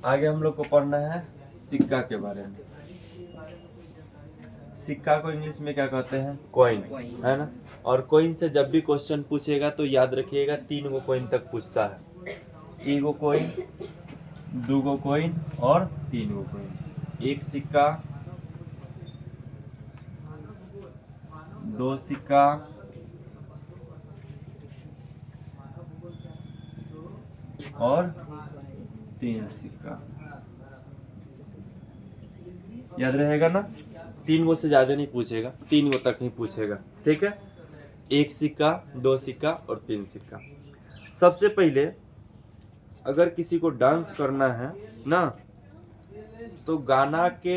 आगे हम लोग को पढ़ना है सिक्का के बारे में। सिक्का को इंग्लिश में क्या कहते हैं? कॉइन, है ना। और कॉइन से जब भी क्वेश्चन पूछेगा तो याद रखिएगा 3 गो कॉइन तक पूछता है। 1 गो कॉइन, 2 गो कॉइन और 3 गो कॉइन। 1 सिक्का, 2 सिक्का और 3 सिक्का। याद रहेगा ना? 3 गो से ज्यादा नहीं पूछेगा, 3 गो तक ही पूछेगा, ठीक है। 1 सिक्का, 2 सिक्का और 3 सिक्का। सबसे पहले अगर किसी को डांस करना है ना, तो गाना के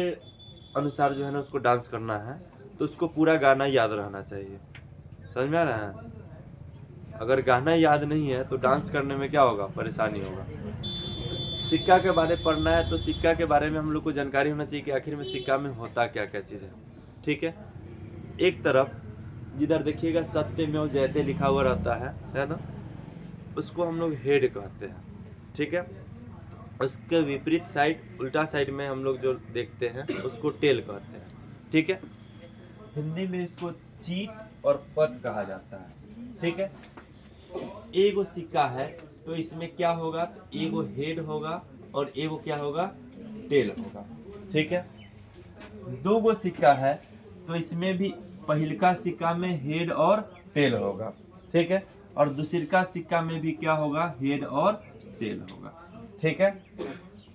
अनुसार जो है ना उसको डांस करना है, तो उसको पूरा गाना याद रहना चाहिए। समझ में आ रहा है? अगर गाना याद नहीं है तो डांस करने में क्या होगा? परेशानी होगा। सिक्का के बारे में पढ़ना है तो सिक्का के बारे में हम लोग को जानकारी होना चाहिए कि आखिर में सिक्का में होता क्या क्या चीज़ है, ठीक है। एक तरफ जिधर देखिएगा सत्यमेव जयते लिखा हुआ रहता है ना, उसको हम लोग हेड कहते हैं, ठीक है। उसके विपरीत साइड, उल्टा साइड में हम लोग जो देखते हैं उसको टेल कहते हैं, ठीक है। हिंदी में इसको चीट और पट कहा जाता है, ठीक है। एगो सिक्का है तो इसमें क्या होगा? एगो हेड होगा और एगो क्या होगा? टेल होगा, ठीक है। 2 गो सिक्का है तो इसमें भी पहिलका सिक्का में हेड और टेल होगा, ठीक है। और दूसरका सिक्का में भी क्या होगा? हेड और टेल होगा, ठीक है।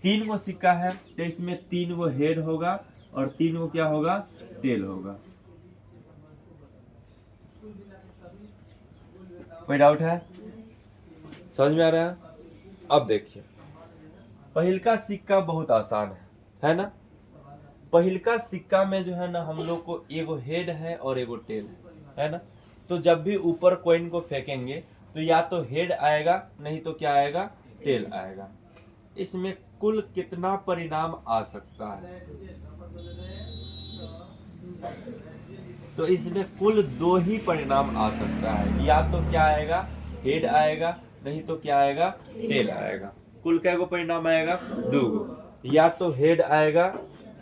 3 गो सिक्का है तो इसमें 3 गो हेड होगा और 3 गो क्या होगा? टेल होगा। कोई डाउट है? समझ में आ रहा है? अब देखिए, पहिलका सिक्का बहुत आसान है ना। पहिलका सिक्का में जो है ना हम लोग को एगो हेड है और एगो टेल है ना। तो जब भी ऊपर कॉइन को फेंकेंगे तो या तो हेड आएगा, नहीं तो क्या आएगा? टेल आएगा। इसमें कुल कितना परिणाम आ सकता है? तो इसमें कुल 2 ही परिणाम आ सकता है। या तो क्या आएगा? हेड आएगा, नहीं तो क्या आएगा? टेल आएगा। कुल क्या गो परिणाम आएगा? 2 गो। या तो हेड आएगा,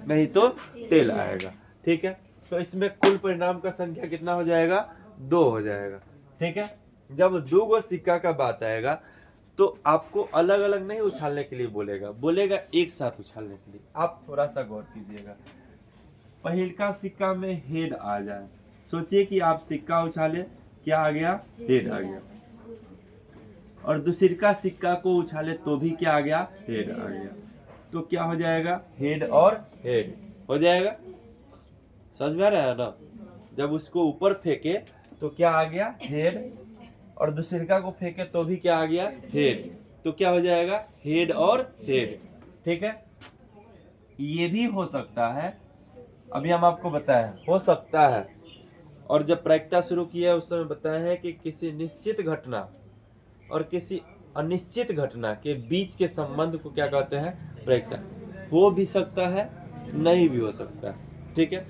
नहीं तो टेल आएगा, ठीक है। तो इसमें कुल परिणाम का संख्या कितना हो जाएगा? 2 हो जाएगा, ठीक है। जब 2 गो सिक्का का बात आएगा तो आपको अलग अलग नहीं उछालने के लिए बोलेगा एक साथ उछालने के लिए। आप थोड़ा सा गौर कीजिएगा। पहिलका सिक्का में हेड आ जाए, सोचिए कि आप सिक्का उछाले, क्या आ गया? हेड आ गया। और दूसरका सिक्का को उछाले तो भी क्या आ गया? हेड आ गया। तो क्या हो जाएगा? हेड और हेड हो जाएगा। समझ में आ रहा है ना? जब उसको ऊपर फेंके तो क्या आ गया? हेड। और दूसरका को फेंके तो भी क्या आ गया? हेड। तो क्या हो जाएगा? हेड और हेड, ठीक है। ये भी हो सकता है, अभी हम आपको बताएं, हो सकता है। और जब प्रायिकता शुरू किया उस समय बताया है कि किसी निश्चित घटना और किसी अनिश्चित घटना के बीच के संबंध को क्या कहते हैं? प्रायिकता। हो भी सकता है, नहीं भी हो सकता है, ठीक है।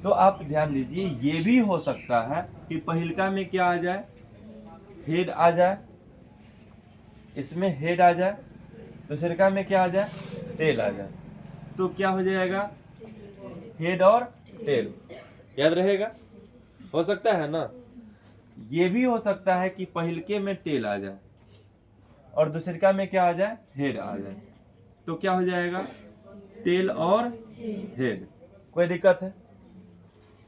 तो आप ध्यान दीजिए, ये भी हो सकता है कि पहिलका में क्या आ जाए? हेड आ जाए, इसमें हेड आ जाए, दूसरका में क्या आ जाए? टेल आ जाए। तो क्या हो जाएगा? हेड और टेल। याद रहेगा? हो सकता है ना। ये भी हो सकता है कि पहिलके में टेल आ जाए और दूसरका में क्या आ जाए? हेड आ जाए। तो क्या हो जाएगा? टेल और हेड। कोई दिक्कत है?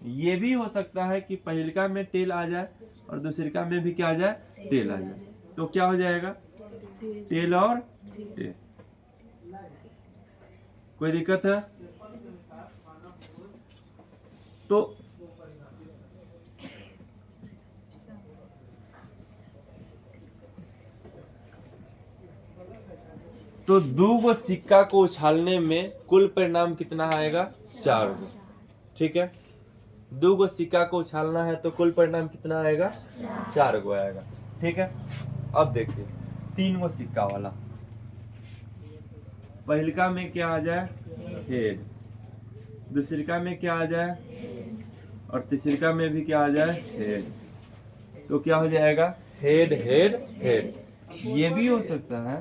ये भी हो सकता है कि पहिलका में टेल आ जाए और दूसरका में भी क्या आ जाए? टेल आ जाए। तो क्या हो जाएगा? टेल और टेल। कोई दिक्कत है? तो 2 गो सिक्का को उछालने में कुल परिणाम कितना आएगा? 4 गो, ठीक है। 2 गो सिक्का को उछालना है तो कुल परिणाम कितना आएगा? 4 गो आएगा, ठीक है। अब देखिए 3 गो सिक्का वाला, पहिलका में क्या आ जाए? हेड। दूसरका में क्या आ जाए? और तीसरका में भी क्या आ जाए? हेड। तो क्या हो जाएगा? Head head head. ये भी हो सकता है,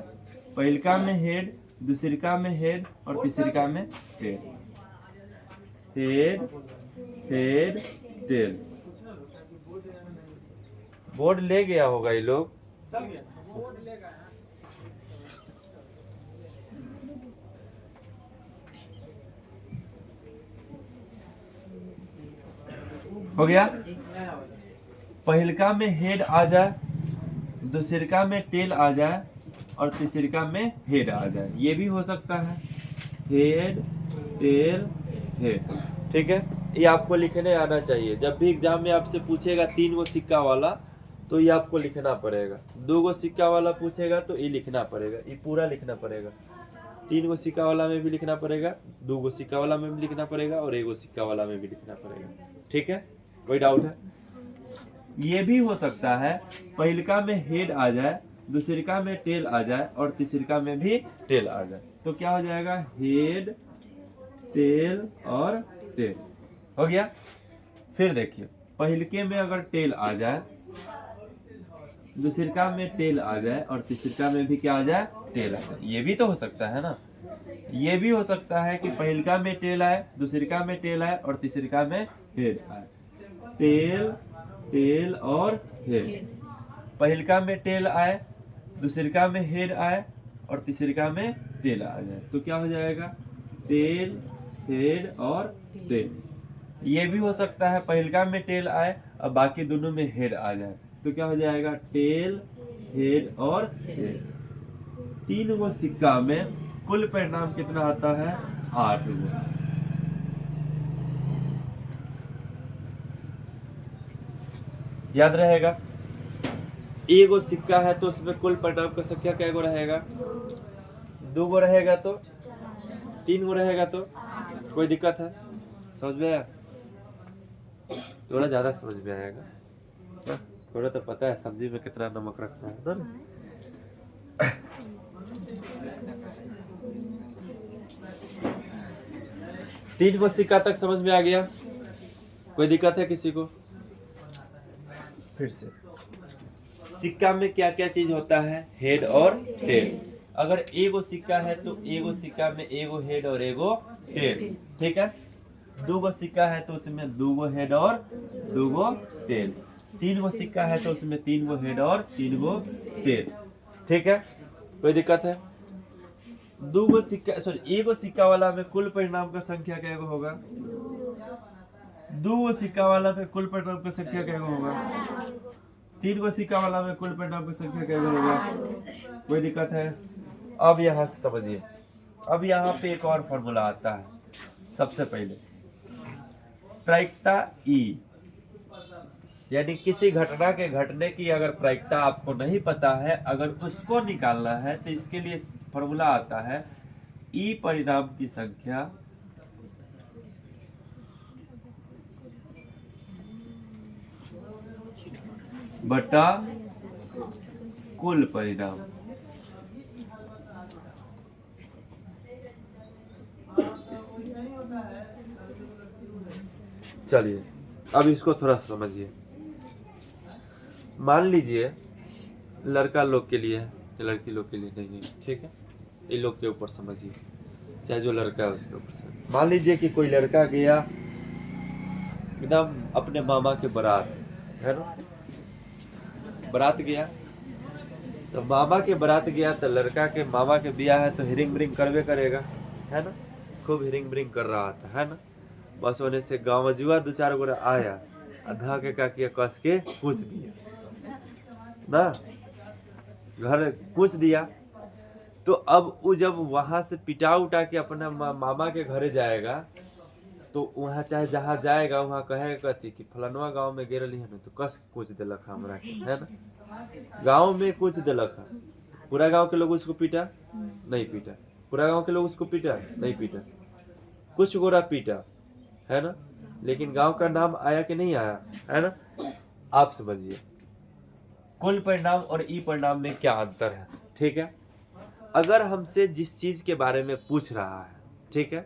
पहिलका में हेड, दूसरिका में हेड और तीसरिका में tail. Head head tail. Board ले गया होगा ये लोग। हो गया। पहिलका में हेड आ जाए, दूसरिका में टेल आ जाए और तीसरिका में हेड आ जाए, ये भी हो सकता है। Head tail head. ठीक है, ये आपको लिखने आना चाहिए। जब भी एग्जाम में आपसे पूछेगा 3 गो सिक्का वाला तो ये आपको लिखना पड़ेगा। 2 गो सिक्का वाला पूछेगा तो ये लिखना पड़ेगा, ये पूरा लिखना पड़ेगा। 3 गो सिक्का वाला में भी लिखना पड़ेगा, 2 गो सिक्का वाला में भी लिखना पड़ेगा और 1 गो सिक्का वाला में भी लिखना पड़ेगा। ठीक है, कोई डाउट है? ये भी हो सकता है पहिलका में हेड आ जाए, दूसरिका में टेल आ जाए और तीसरिका में भी टेल आ जाए, तो क्या हो जाएगा? हेड टेल और टेल। हो गया। फिर देखिए, पहिलके में अगर टेल आ जाए, दूसरिका में टेल आ जाए और तीसरिका में भी क्या आ जाए? टेल आ जाए, ये भी तो हो सकता है ना। ये भी हो सकता है कि पहिलका में टेल आए, दूसरिका में टेल आए और तीसरिका में हेड आए। टेल टेल और हेड। पहिलका में टेल आए, दूसरिका में हेड आए और तीसरिका में टेल आ जाए, तो क्या हो जाएगा? टेल हेड और टेल। ये भी हो सकता है पहिलका में टेल आए और बाकी दोनों में हेड आ जाए, तो क्या हो जाएगा? टेल हेड और हेड। 3 गो सिक्का में कुल परिणाम कितना आता है? 8 गो। याद रहेगा। 1 गो सिक्का है तो उसमें कुल परिणाम का संख्या क्या गो रहेगा? 2 गो रहेगा तो 3 गो रहेगा तो कोई दिक्कत है? समझ में आया? थोड़ा ज्यादा समझ में आएगा ना? थोड़ा तो पता है सब्जी में कितना नमक रखना है ना। 3 गो सिक्का तक समझ में आ गया? कोई दिक्कत है किसी को? फिर से, सिक्का में क्या क्या चीज होता है? हेड और टेल। अगर 1 गो सिक्का है तो 1 गो सिक्का में 1 गो हेड और 1 गो टेल। ठीक है। 2 गो सिक्का है तो उसमें 2 गो हेड और 2 गो टेल। 3 गो सिक्का है तो उसमें 3 गो हेड और 3 गो टेल। ठीक है, कोई दिक्कत है? 2 गो सिक्का, सॉरी 1 गो सिक्का वाला में कुल परिणाम का संख्या क्या होगा? 2 गो सिक्का वाला में कुल परिणाम का संख्या क्या होगा? 3 गो सिक्का वाला में कुल परिणाम की संख्या क्या होगा? कोई दिक्कत है? अब यहाँ से समझिए, अब यहाँ पे एक और फॉर्मूला आता है। सबसे पहले प्रायिकता ई, यानी किसी घटना के घटने की अगर प्रायिकता आपको नहीं पता है, अगर उसको निकालना है तो इसके लिए फॉर्मूला आता है ई परिणाम की संख्या बटा कुल परिणाम। चलिए अब इसको थोड़ा समझिए। मान लीजिए लड़का लोग के लिए है, लड़की लोग के लिए नहीं है। ठीक है, ये लोग के ऊपर समझिए, चाहे जो लड़का है उसके ऊपर समझिए। मान लीजिए कि कोई लड़का गया एकदम अपने मामा के बारात, है ना, बारात गया तो मामा के बारात गया तो लड़का के मामा के ब्याह है तो हिरिंग बिरिंग करवे करेगा, है ना। खूब हिरिंग बिरिंग कर रहा था, है ना। बस होने से गाँव जुआ 2-4 गोरा आया, आधा के का किया, कस के पूछ दिया ना, घर पूछ दिया। तो अब वो जब वहां से पिटा उठा के अपना मामा के घरे जाएगा तो वहाँ चाहे जहाँ जाएगा वहाँ कहेगा कथी कि फलनवा गांव में गिरली है ना, तो कस के कुछ दिलक हमरा के, है ना। गांव में कुछ दिलक है, पूरा गांव के लोग उसको पीटा नहीं पीटा, पूरा गांव के लोग उसको पीटा नहीं पीटा, कुछ गोरा पीटा, है ना, लेकिन गांव का नाम आया कि नहीं आया, है ना। आप समझिए कुल परिणाम और ई परिणाम में क्या अंतर है। ठीक है, अगर हमसे जिस चीज के बारे में पूछ रहा है, ठीक है,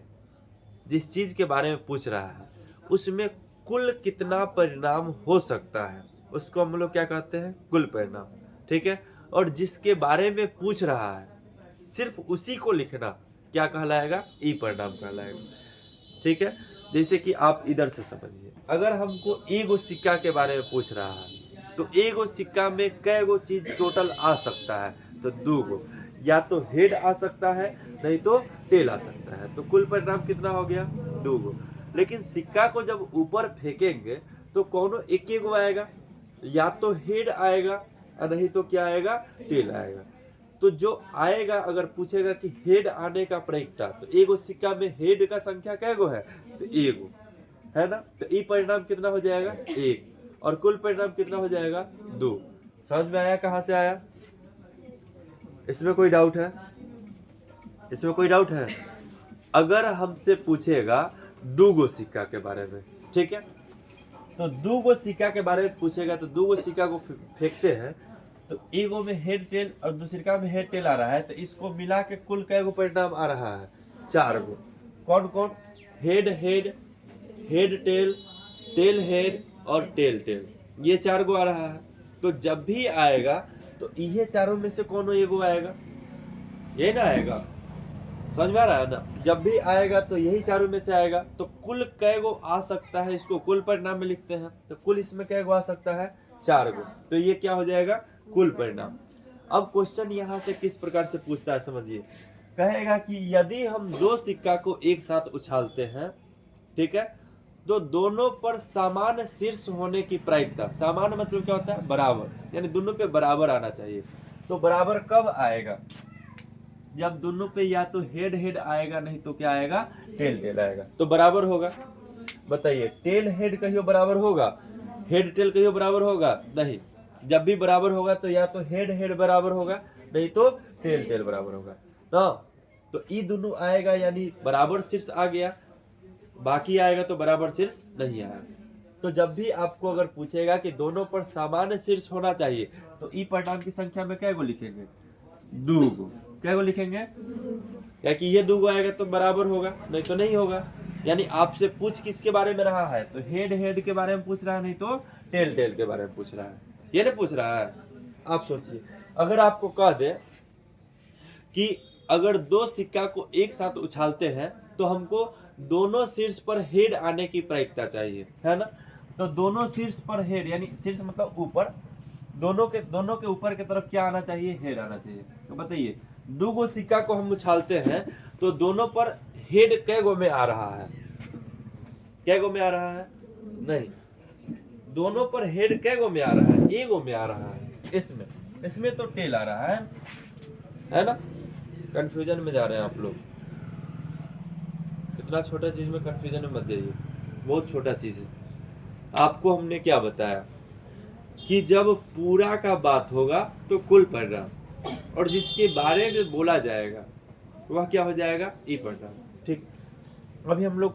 जिस चीज के बारे में पूछ रहा है उसमें कुल कितना परिणाम हो सकता है, उसको हम लोग क्या कहते हैं? कुल परिणाम। ठीक है, और जिसके बारे में पूछ रहा है सिर्फ उसी को लिखना क्या कहलाएगा? ई परिणाम कहलाएगा। ठीक है, जैसे कि आप इधर से समझिए, अगर हमको एगो सिक्का के बारे में पूछ रहा है तो एगो सिक्का में कै गो चीज टोटल आ सकता है? तो 2 गो, या तो हेड आ सकता है नहीं तो टेल आ सकता है। तो कुल परिणाम कितना हो गया? 2 गो। लेकिन सिक्का को जब ऊपर फेंकेंगे तो कौनो एक गो आएगा, या तो हेड आएगा और नहीं तो क्या आएगा? टेल आएगा। तो जो आएगा, अगर पूछेगा कि हेड आने का प्रायिकता, तो एगो सिक्का में हेड का संख्या कै गो है? तो एगो है ना। तो ई परिणाम कितना हो जाएगा? 1। और कुल परिणाम कितना हो जाएगा? 2। समझ में आया कहां से आया? इसमें कोई डाउट है? इसमें कोई डाउट है? अगर हमसे पूछेगा 2 गो सिक्का के बारे में, ठीक है, तो 2 गो सिक्का के बारे में पूछेगा तो 2 गो सिक्का को फेंकते हैं, तो एगो में हेड टेल और दूसरिका में हेड टेल आ रहा है, तो इसको मिला के कुल कै गो परिणाम आ रहा है? 4 गो। कौन कौन? Head head, head tell, tail head और टेल टेल, ये 4 गो आ रहा है। तो जब भी आएगा तो ये चारों में से कौन एगो आएगा? ये ना आएगा। समझ में आ रहा है ना? जब भी आएगा तो यही चारों में से आएगा। तो कुल कै गो आ सकता है, इसको कुल परिणाम में लिखते हैं। तो कुल इसमें कै गो आ सकता है? 4 गो। तो ये क्या हो जाएगा? कुल परिणाम। अब क्वेश्चन यहाँ से किस प्रकार से पूछता है समझिए। कहेगा कि यदि हम 2 सिक्का को एक साथ उछालते हैं, ठीक है, तो दोनों पर समान शीर्ष होने की प्रायिकता, समान मतलब क्या होता है? बराबर, यानी दोनों पे बराबर आना चाहिए। तो बराबर कब आएगा? जब दोनों पे या तो हेड हेड आएगा नहीं तो क्या आएगा? टेल टेल आएगा। तो बराबर होगा। बताइए, टेल हेड कहियो बराबर होगा? हेड टेल कहियो बराबर होगा? नहीं। जब भी बराबर होगा तो या तो हेड हेड बराबर होगा नहीं तो टेल टेल बराबर होगा ना। तो ये दोनों आएगा, यानी बराबर शीर्ष आ गया। बाकी आएगा तो बराबर शीर्ष नहीं आएगा। तो जब भी आपको अगर पूछेगा कि दोनों पर समान शीर्ष होना चाहिए, तो ई परिणाम की संख्या में कै गो लिखेंगे? 2 गो। कै गो लिखेंगे? क्या कि ये 2 गो आएगा तो बराबर होगा, नहीं तो नहीं होगा। यानी आपसे पूछ किसके बारे में रहा है? तो हेड हेड के बारे में पूछ रहा है नहीं तो टेल टेल के बारे में पूछ रहा है। ये नहीं पूछ रहा है। आप सोचिए, अगर आपको कह दे कि अगर 2 सिक्का को एक साथ उछालते हैं तो हमको दोनों शीर्ष पर हेड आने की प्रायिकता चाहिए, है ना। तो दोनों शीर्ष पर हेड, यानी शीर्ष मतलब ऊपर, दोनों के ऊपर की तरफ क्या आना चाहिए? हेड आना चाहिए। तो बताइए, 2 गो सिक्का को हम उछालते हैं तो दोनों पर हेड कै गो में आ रहा है? कै गो में आ रहा है? नहीं, दोनों पर हेड कै गो में आ रहा है? एगो में आ रहा है। इसमें तो टेल आ रहा है ना। कंफ्यूजन में जा रहे हैं आप लोग। इतना छोटा चीज में कंफ्यूजन में मत जाइए, बहुत छोटा चीज है। आपको हमने क्या बताया कि जब पूरा का बात होगा तो कुल परिणाम, और जिसके बारे में बोला जाएगा वह क्या हो जाएगा? ई परिणाम। ठीक, अभी हम लोग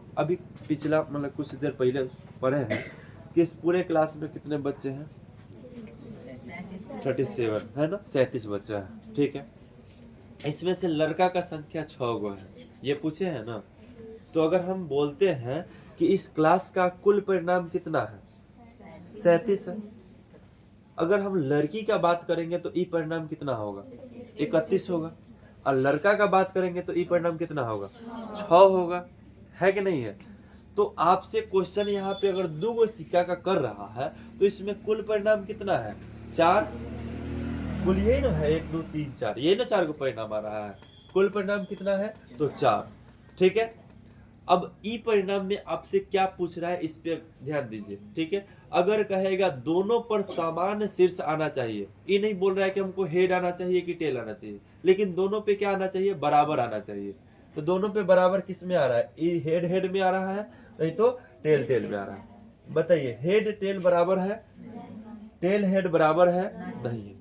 पिछला मतलब कुछ देर पहले पढ़े हैं कि इस पूरे क्लास में कितने बच्चे हैं? 37 है ना, 37 बच्चा है। ठीक है, इसमें से लड़का का संख्या 6 गो है, ये पूछे हैं ना। तो अगर हम बोलते हैं कि इस क्लास का कुल परिणाम कितना है? 37 है। अगर हम लड़की का बात करेंगे तो ई परिणाम कितना होगा? 31 होगा। और लड़का का बात करेंगे तो ई परिणाम कितना होगा? 6 होगा, है कि नहीं है। तो आपसे क्वेश्चन यहाँ पे अगर 2 गो सिक्का का कर रहा है तो इसमें कुल परिणाम कितना है? 4। कुल यही ना है, 1 2 3 4, ये ना 4 को परिणाम आ रहा है। कुल परिणाम कितना है? तो 4। ठीक है, अब ई परिणाम में आपसे क्या पूछ रहा है इस पे ध्यान दीजिए। ठीक है, अगर कहेगा दोनों पर समान शीर्ष आना चाहिए, ये नहीं बोल रहा है कि हमको हेड आना चाहिए कि टेल आना चाहिए, लेकिन दोनों पे क्या आना चाहिए? बराबर आना चाहिए। तो दोनों पे बराबर किस में आ रहा है? ये हेड हेड में आ रहा है नहीं तो टेल टेल में आ रहा है। बताइए, हेड टेल बराबर है? टेल हेड बराबर है? नहीं है।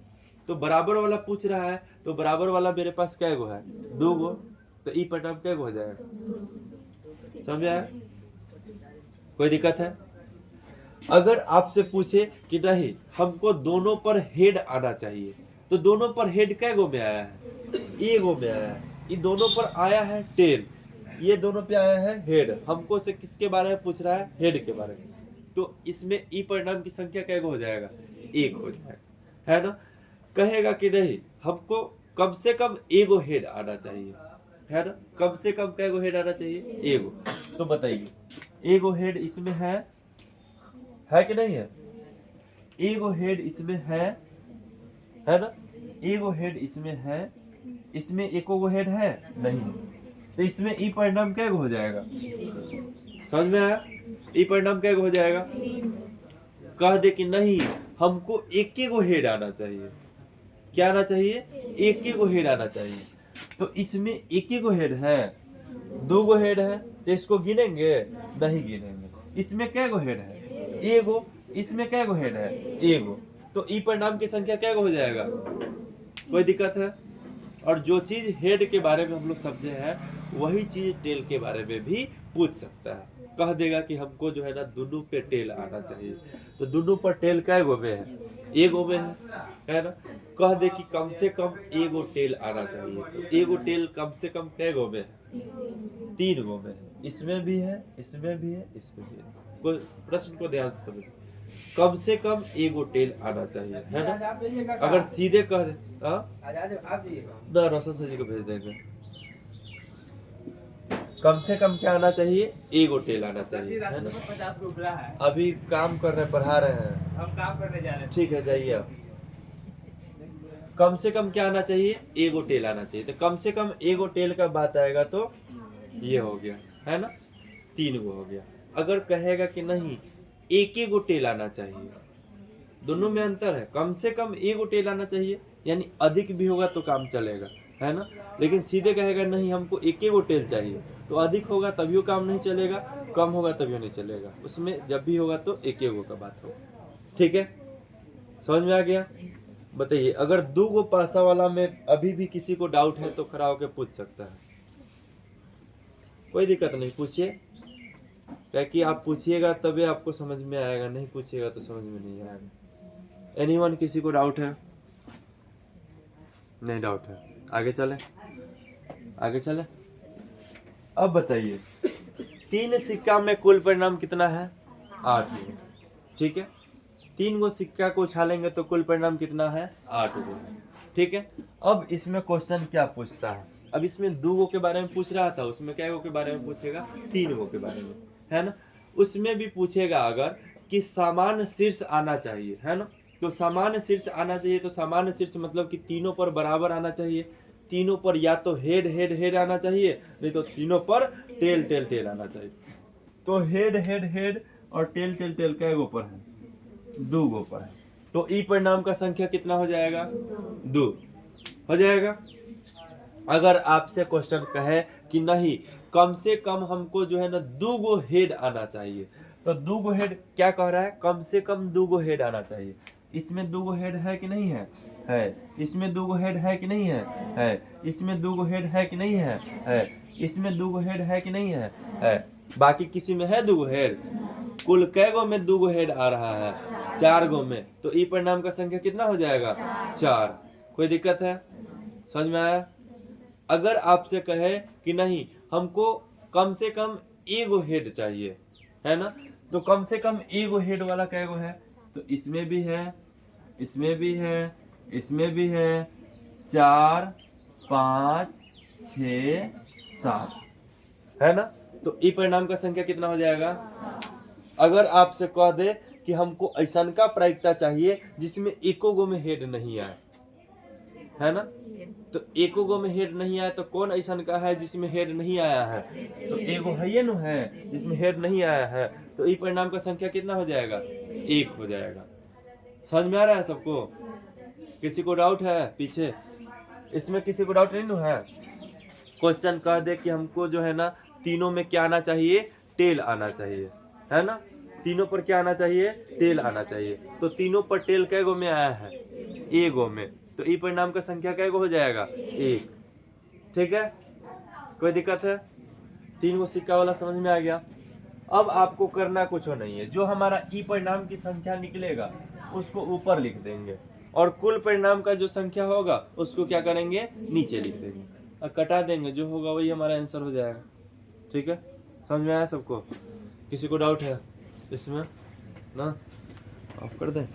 तो बराबर वाला पूछ रहा है, तो बराबर वाला मेरे पास कै गो है? 2 गो। तो ई परिणाम कै गो हो जाएगा? समझ आया? कोई दिक्कत है? अगर आपसे पूछे कि नहीं हमको दोनों पर हेड आना चाहिए, तो दोनों पर हेड कै गो में आया है? एगो में आया है। ये दोनों पर आया है टेल, ये दोनों पे आया है हेड। हमको से किसके बारे में पूछ रहा है? हेड के बारे में। तो इसमें ई परिणाम की संख्या कै गो हो जाएगा? 1 हो जाएगा, है ना। कहेगा कि नहीं हमको कम से कम एगो हेड आना चाहिए, है ना, कम से कम कैगो हेड आना चाहिए, एगो। तो बताइए एगो हेड इसमें है कि नहीं है, एगो हेड इसमें है ना, एगो हेड इसमें है, इसमें एको गो हेड है नहीं, तो इसमें ई परिणाम क्या हो जाएगा, समझ में आया, ई परिणाम क्या हो जाएगा, कह दे कि नहीं हमको एक गो हेड आना चाहिए, क्या आना चाहिए, एक गो हेड आना चाहिए, तो इसमें एक गो हेड है, दो गो हेड है, तो इसको गिनेंगे नहीं गिनेंगे, इसमें क्या गो हेड है, एगो, इसमें क्या गो हेड है, एगो, तो ई परिणाम की संख्या क्या हो जाएगा, कोई दिक्कत है। और जो चीज हेड के बारे में हम लोग समझे हैं वही चीज टेल के बारे में भी पूछ सकता है, कह देगा कि हमको जो है ना दोनों पे टेल आना चाहिए, तो दोनों पर टेल क्या गो में है, एगो में है ना, कह दे कि कम से कम एगो टेल आना चाहिए, तो एगो टेल कम से कम कै गो में है, 3 गो में है, इसमें भी है, इसमें भी है, इसमें भी है। कोई प्रश्न को ध्यान से समझो, कम से कम एगो टेल आना चाहिए, है ना, अगर सीधे कह दे ना रोशन सर जी को भेज देंगे, कम से कम क्या आना चाहिए, एगो टेल आना चाहिए, है ना। 50 रुपया है, अभी काम कर रहे हैं, पढ़ा रहे हैं, हम काम करने जा रहे हैं, ठीक है जाइए आप। कम से कम क्या आना चाहिए, एगो टेल आना चाहिए, तो कम से कम एगो टेल का बात आएगा तो ये हो गया, है ना, 3 गो हो गया। अगर कहेगा कि नहीं एक गो टेल आना चाहिए, दोनों में अंतर है, कम से कम एगो टेल आना चाहिए, यानी अधिक भी होगा तो काम चलेगा, है ना, लेकिन सीधे कहेगा नहीं हमको एक गो टेल चाहिए, तो अधिक होगा तभी काम नहीं चलेगा, कम होगा तभी नहीं चलेगा, उसमें जब भी होगा तो एक गो का बात होगा, ठीक है, समझ में आ गया। बताइए अगर 2 गो पासा वाला में अभी भी किसी को डाउट है तो खड़ा होकर पूछ सकता है, कोई दिक्कत नहीं, पूछिए, क्या कि आप पूछिएगा तभी आपको समझ में आएगा, नहीं पूछिएगा तो समझ में नहीं आएगा। एनीवन किसी को डाउट है, नहीं डाउट है, आगे चले, आगे चले। अब बताइए 3 सिक्का में कुल परिणाम कितना है, 8 गो, ठीक है, 3 गो सिक्का को उछालेंगे तो कुल परिणाम कितना है, 8 गो, ठीक है। अब इसमें क्वेश्चन क्या पूछता है, अब इसमें 2 गो के बारे में पूछ रहा था, उसमें क्या गो के बारे में पूछेगा, 3 गो के बारे में, है ना, उसमें भी पूछेगा अगर कि समान शीर्ष आना चाहिए, है ना, तो समान शीर्ष आना चाहिए, तो समान शीर्ष मतलब कि तीनों पर बराबर आना चाहिए, तीनों पर या तो हेड हेड हेड आना चाहिए, नहीं तो तीनों पर टेल टेल टेल आना चाहिए, तो हेड हेड हेड और टेल टेल टेल क्या गो पर है, 2 गो पर है, तो ई परिणाम का संख्या कितना हो जाएगा, 2 हो जाएगा। अगर आपसे क्वेश्चन कहे कि नहीं कम से कम हमको जो है ना 2 गो हेड आना चाहिए, तो 2 गो हेड क्या कह रहा है, कम से कम 2 गो हेड आना चाहिए, इसमें 2 गो हेड है कि नहीं है, इसमें 2 गो हेड है कि नहीं है, इसमें 2 गो हेड है कि नहीं है, इसमें 2 गो हेड है कि नहीं है, बाकी किसी में है 2 गो हेड, कुल कै गो में 2 गो हेड आ रहा है, 4 गो में, तो ई परिणाम का संख्या कितना हो जाएगा, 4। कोई दिक्कत है, समझ में आया। अगर आपसे कहे कि नहीं हमको कम से कम एगो हेड चाहिए, है ना, तो कम से कम एगो हेड वाला कै गो है, तो इसमें भी है, इसमें भी है, इसमें भी है, 4 5 6 7, है ना, तो ई परिणाम का संख्या कितना हो जाएगा। अगर आपसे कह दे कि हमको ऐसा का प्रायिकता चाहिए जिसमें एको गो में हेड नहीं आए, है ना, तो एको गो में हेड नहीं आया, तो कौन ऐसा का है जिसमें हेड नहीं आया है, तो एगो है न है जिसमें हेड नहीं आया है, तो ई परिणाम का संख्या कितना हो जाएगा, 1 हो जाएगा। समझ में आ रहा है सबको, किसी को डाउट है पीछे, इसमें किसी को डाउट नहीं है। क्वेश्चन कह दे कि हमको जो है ना तीनों में क्या आना चाहिए, टेल आना चाहिए, है ना, तीनों पर क्या आना चाहिए, टेल आना चाहिए, तो तीनों पर टेल कै गो में आया है, एगो में, तो ई परिणाम का संख्या कै गो हो जाएगा, 1, ठीक है। कोई दिक्कत है, 3 गो सिक्का वाला समझ में आ गया। अब आपको करना कुछ नहीं है, जो हमारा ई परिणाम की संख्या निकलेगा उसको ऊपर लिख देंगे, और कुल परिणाम का जो संख्या होगा उसको क्या करेंगे, नीचे लिख देंगे और कटा देंगे, जो होगा वही हमारा आंसर हो जाएगा, ठीक है। समझ में आया सबको, किसी को डाउट है इसमें ना, ऑफ कर दें।